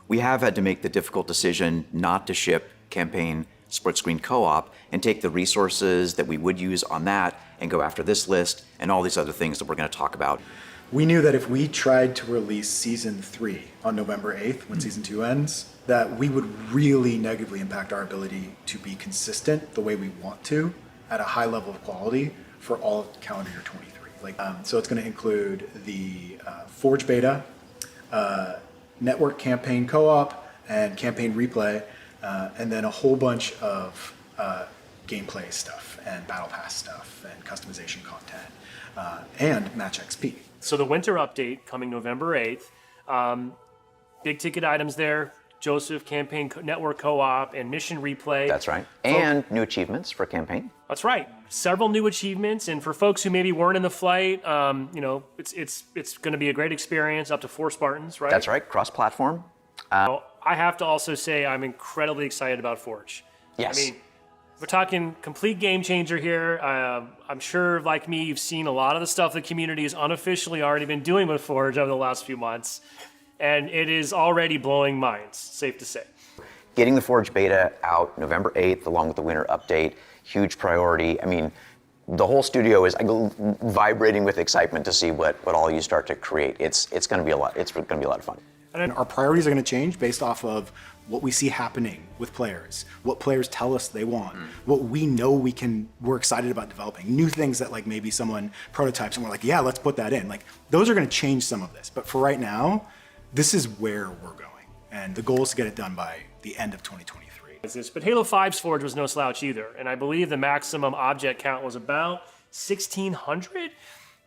we have had to make the difficult decision not to ship campaign split screen co-op and take the resources that we would use on that and go after this list and all these other things that we're going to talk about. We knew that if we tried to release season 3 on November 8th, when season 2 ends, that we would really negatively impact our ability to be consistent the way we want to at a high level of quality for all of calendar year 23. So it's going to include the Forge beta, network campaign co-op, and campaign replay, and then a whole bunch of gameplay stuff and battle pass stuff and customization content and match XP. So the winter update coming November 8th, big ticket items there, Joseph, campaign network co-op, and mission replay. That's right. And new achievements for campaign. That's right. Several new achievements, and for folks who maybe weren't in the flight, it's going to be a great experience. Up to 4 Spartans, right? That's right. Cross-platform. I have to also say I'm incredibly excited about Forge. Yes. I mean, we're talking complete game changer here. I'm sure, like me, you've seen a lot of the stuff the community has unofficially already been doing with Forge over the last few months, and it is already blowing minds, safe to say. Getting the Forge beta out November 8th, along with the winter update, huge priority. I mean, the whole studio is vibrating with excitement to see what all you start to create. It's going to be a lot. It's going to be a lot of fun. And our priorities are going to change based off of what we see happening with players, what players tell us they want, what we know we're excited about developing, new things that like maybe someone prototypes and we're like, yeah, let's put that in. Like those are going to change some of this. But for right now, this is where we're going. And the goal is to get it done by the end of 2023. But Halo 5's Forge was no slouch either. And I believe the maximum object count was about 1,600.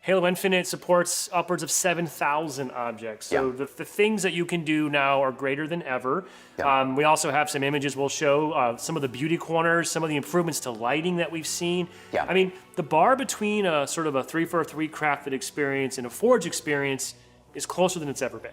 Halo Infinite supports upwards of 7,000 objects. So the things that you can do now are greater than ever. Yeah. We also have some images we'll show, some of the beauty corners, some of the improvements to lighting that we've seen. Yeah. I mean, the bar between a sort of a 343 crafted experience and a Forge experience is closer than it's ever been.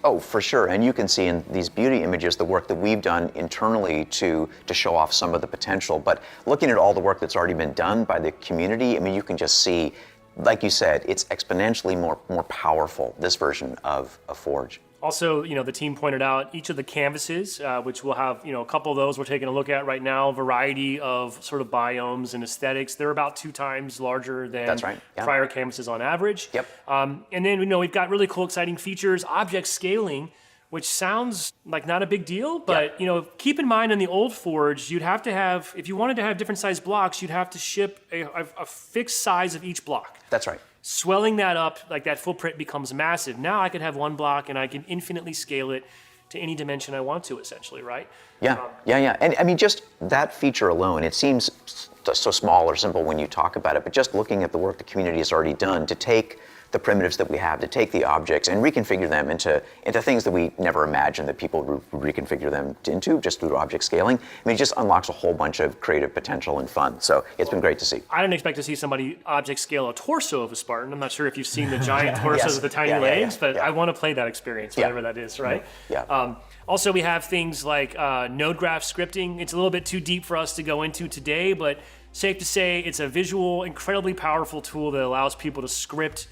Oh, for sure. And you can see in these beauty images the work that we've done internally to show off some of the potential. But looking at all the work that's already been done by the community, I mean, you can just see, like you said, it's exponentially more powerful, this version of Forge. Also, the team pointed out each of the canvases, which we'll have, a couple of those we're taking a look at right now, variety of sort of biomes and aesthetics. They're about 2 times larger than prior canvases on average. Yep. And then, we've got really cool, exciting features, object scaling, which sounds like not a big deal, but, keep in mind in the old Forge, you'd have to have, if you wanted to have different size blocks, you'd have to ship a fixed size of each block. That's right. Swelling that up, like that footprint becomes massive. Now I could have one block and I can infinitely scale it to any dimension I want to, essentially, right? Yeah. And I mean, just that feature alone, it seems so small or simple when you talk about it, but just looking at the work the community has already done to take the primitives that we have, to take the objects and reconfigure them into things that we never imagined that people would reconfigure them into just through object scaling. I mean, it just unlocks a whole bunch of creative potential and fun. So it's been great to see. I didn't expect to see somebody object scale a torso of a Spartan. I'm not sure if you've seen the giant torsos with the tiny legs, but I want to play that experience, whatever that is, right? Yeah. Also, we have things like Nodegraph scripting. It's a little bit too deep for us to go into today, but safe to say it's a visual, incredibly powerful tool that allows people to script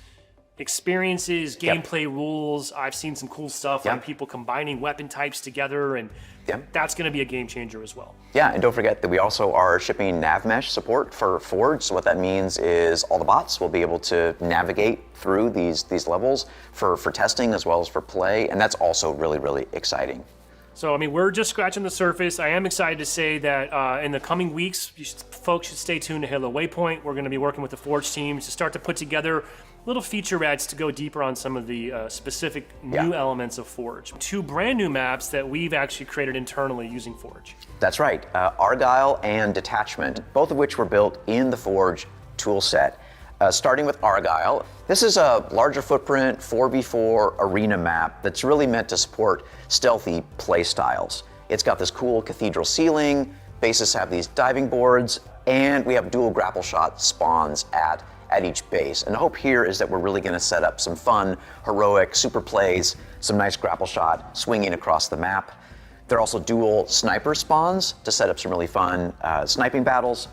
experiences, gameplay rules. I've seen some cool stuff like people combining weapon types together, and that's going to be a game changer as well. Yeah, and don't forget that we also are shipping nav mesh support for Forge. So what that means is all the bots will be able to navigate through these levels for testing as well as for play, and that's also really, really exciting. So, I mean, we're just scratching the surface. I am excited to say that in the coming weeks, folks should stay tuned to Halo Waypoint. We're going to be working with the Forge team to start to put together little featurettes to go deeper on some of the specific new elements of Forge. 2 brand new maps that we've actually created internally using Forge. That's right, Argyle and Detachment, both of which were built in the Forge tool set. Starting with Argyle, this is a larger footprint 4v4 arena map that's really meant to support stealthy play styles. It's got this cool cathedral ceiling, bases have these diving boards, and we have dual grapple shot spawns at each base. And the hope here is that we're really going to set up some fun, heroic super plays, some nice grapple shot swinging across the map. There are also dual sniper spawns to set up some really fun sniping battles.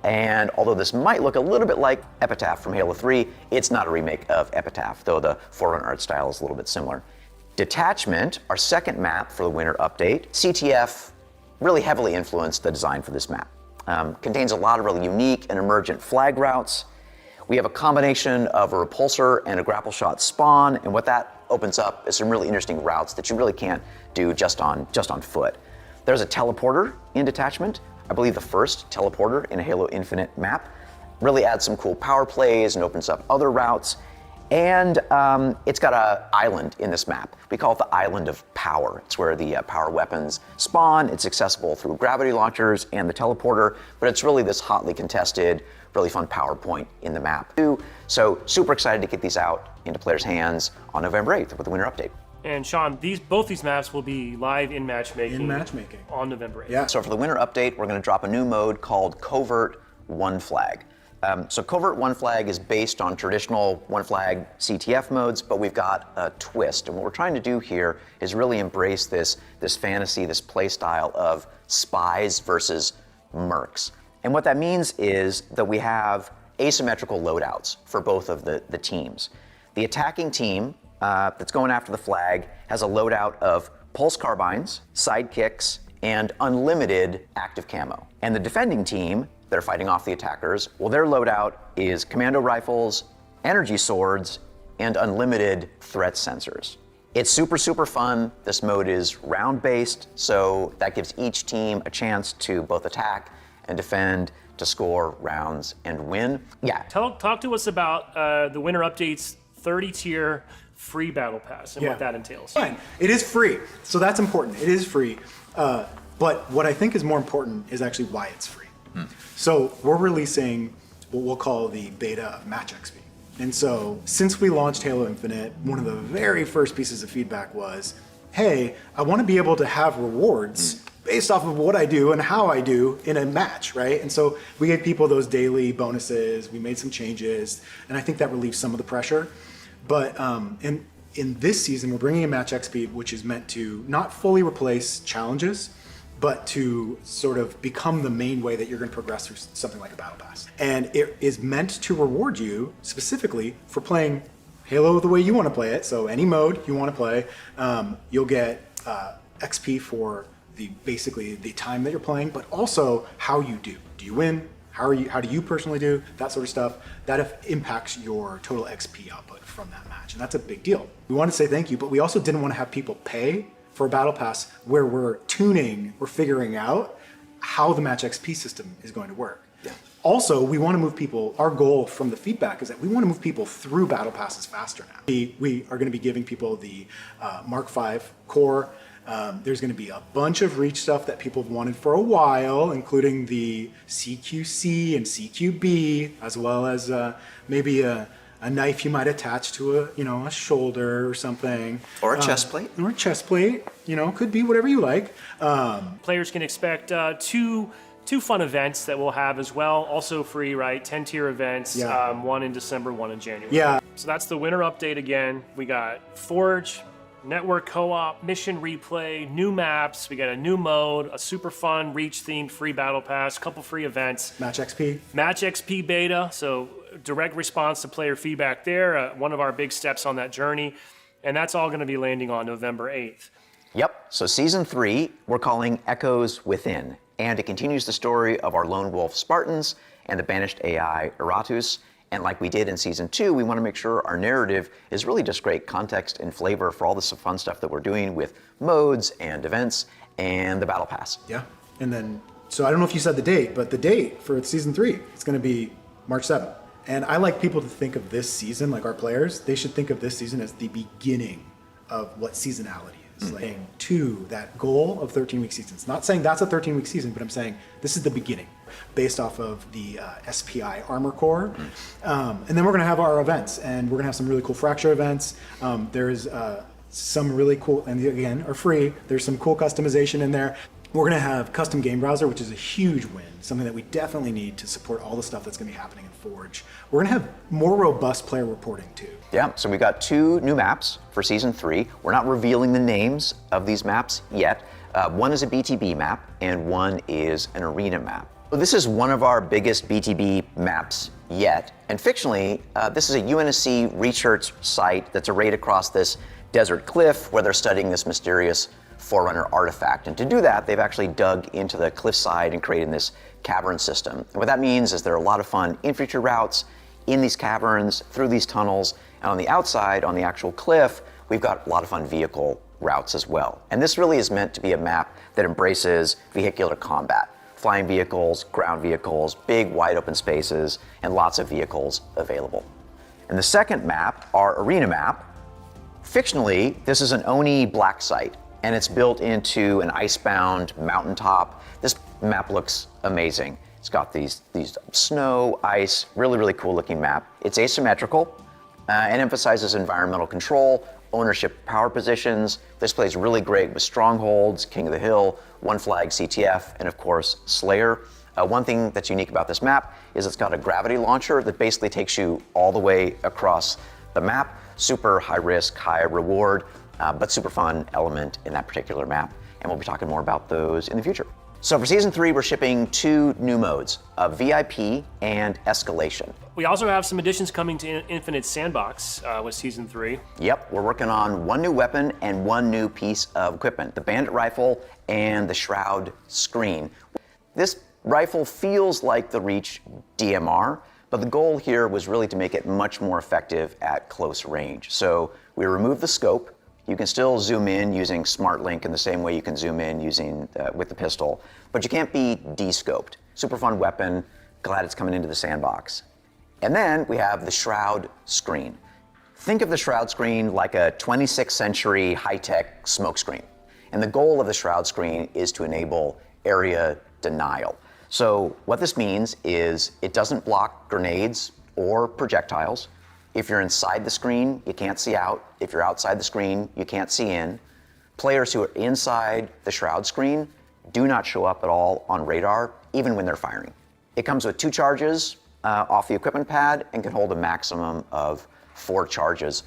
And although this might look a little bit like Epitaph from Halo 3, it's not a remake of Epitaph, though the Forerunner art style is a little bit similar. Detachment, our second map for the winter update, CTF really heavily influenced the design for this map. Contains a lot of really unique and emergent flag routes. We have a combination of a repulsor and a grapple shot spawn, and what that opens up is some really interesting routes that you really can't do just on foot. There's a teleporter in Detachment, I believe the first teleporter in a Halo Infinite map. Really adds some cool power plays and opens up other routes. And it's got an island in this map. We call it the Island of Power. It's where the power weapons spawn. It's accessible through gravity launchers and the teleporter, but it's really this hotly contested, really fun power point in the map too. So super excited to get these out into players' hands on November 8th with the winter update. And Sean, both these maps will be live in matchmaking. On November 8th. Yeah. So for the winter update, we're going to drop a new mode called Covert One Flag. So Covert One Flag is based on traditional One Flag CTF modes, but we've got a twist. And what we're trying to do here is really embrace this fantasy, this play style of spies versus mercs. And what that means is that we have asymmetrical loadouts for both of the teams. The attacking team that's going after the flag has a loadout of pulse carbines, sidekicks, and unlimited active camo. And the defending team that are fighting off the attackers, well, their loadout is commando rifles, energy swords, and unlimited threat sensors. It's super, super fun. This mode is round-based, so that gives each team a chance to both attack and defend, to score rounds and win. Yeah. Talk to us about the winter update's 30-tier free battle pass and what that entails. Fine. It is free, so that's important. It is free. But what I think is more important is actually why it's free. So we're releasing what we'll call the beta of Match XP. And so since we launched Halo Infinite, one of the very first pieces of feedback was, hey, I want to be able to have rewards based off of what I do and how I do in a match, right? And so we gave people those daily bonuses, we made some changes, and I think that relieves some of the pressure. But in this season, we're bringing in Match XP, which is meant to not fully replace challenges, but to sort of become the main way that you're going to progress through something like a battle pass. And it is meant to reward you specifically for playing Halo the way you want to play it. So any mode you want to play, you'll get XP for basically the time that you're playing, but also how you do. Do you win? How do you personally do? That sort of stuff. That impacts your total XP output from that match. And that's a big deal. We want to say thank you, but we also didn't want to have people pay for a battle pass where we're figuring out how the Match XP system is going to work. Yeah. Also, we want to move people, our goal from the feedback is that we want to move people through battle passes faster now. We are going to be giving people the Mark V core. There's going to be a bunch of Reach stuff that people have wanted for a while, including the CQC and CQB, as well as maybe a knife you might attach to a shoulder or something. Or a chest plate. Or a chest plate, could be whatever you like. Players can expect two fun events that we'll have as well, also free, right? 10-tier events, one in December, one in January. Yeah. So that's the winter update again. We got Forge, Network Co-op, Mission Replay, new maps, we got a new mode, a super fun Reach-themed free battle pass, a couple free events. Match XP. Match XP beta, so direct response to player feedback there, one of our big steps on that journey. And that's all going to be landing on November 8th. Yep, so Season 3, we're calling Echoes Within. And it continues the story of our Lone Wolf Spartans and the banished AI Eratus. And like we did in Season 2, we want to make sure our narrative is really just great context and flavor for all this fun stuff that we're doing with modes and events and the Battle Pass. Yeah, and then, so I don't know if you said the date, but the date for Season 3, it's going to be March 7th. And I like people to think of this season, like our players, they should think of this season as the beginning of what seasonality is. Like to that goal of 13-week seasons. Not saying that's a 13-week season, but I'm saying this is the beginning based off of the SPI armor core. And then we're going to have our events, and we're going to have some really cool fracture events. There's some really cool, and again, are free. There's some cool customization in there. We're going to have custom game browser, which is a huge win, something that we definitely need to support all the stuff that's going to be happening in Forge. We're going to have more robust player reporting too. Yeah, so we got 2 new maps for Season 3. We're not revealing the names of these maps yet. One is a BTB map, and one is an arena map. So this is one of our biggest BTB maps yet. And fictionally, this is a UNSC research site that's arrayed across this desert cliff where they're studying this mysterious Forerunner artifact. And to do that, they've actually dug into the cliffside and created this cavern system. And what that means is there are a lot of fun infantry routes in these caverns, through these tunnels, and on the outside, on the actual cliff, we've got a lot of fun vehicle routes as well. And this really is meant to be a map that embraces vehicular combat. Flying vehicles, ground vehicles, big wide open spaces, and lots of vehicles available. And the second map, our arena map, fictionally, this is an Oni black site, and it's built into an icebound mountaintop. This map looks amazing. It's got these snow, ice, really cool looking map. It's asymmetrical and emphasizes environmental control, ownership power positions. This plays really great with strongholds, King of the Hill, One Flag CTF, and of course, Slayer. One thing that's unique about this map is it's got a gravity launcher that basically takes you all the way across the map. Super high risk, high reward, but super fun element in that particular map. And we'll be talking more about those in the future. So for Season 3, we're shipping 2 new modes, VIP and Escalation. We also have some additions coming to Infinite Sandbox with Season 3. Yep, we're working on 1 new weapon and 1 new piece of equipment, the Bandit Rifle and the Shroud screen. This rifle feels like the Reach DMR, but the goal here was really to make it much more effective at close range. So we removed the scope. You can still zoom in using SmartLink in the same way you can zoom in using with the pistol, but you can't be de-scoped. Super fun weapon, glad it's coming into the sandbox. And then we have the Shroud screen. Think of the Shroud screen like a 26th century high-tech smoke screen. And the goal of the Shroud screen is to enable area denial. So what this means is it doesn't block grenades or projectiles. If you're inside the screen, you can't see out. If you're outside the screen, you can't see in. Players who are inside the Shroud screen do not show up at all on radar, even when they're firing. It comes with 2 charges off the equipment pad and can hold a maximum of 4 charges.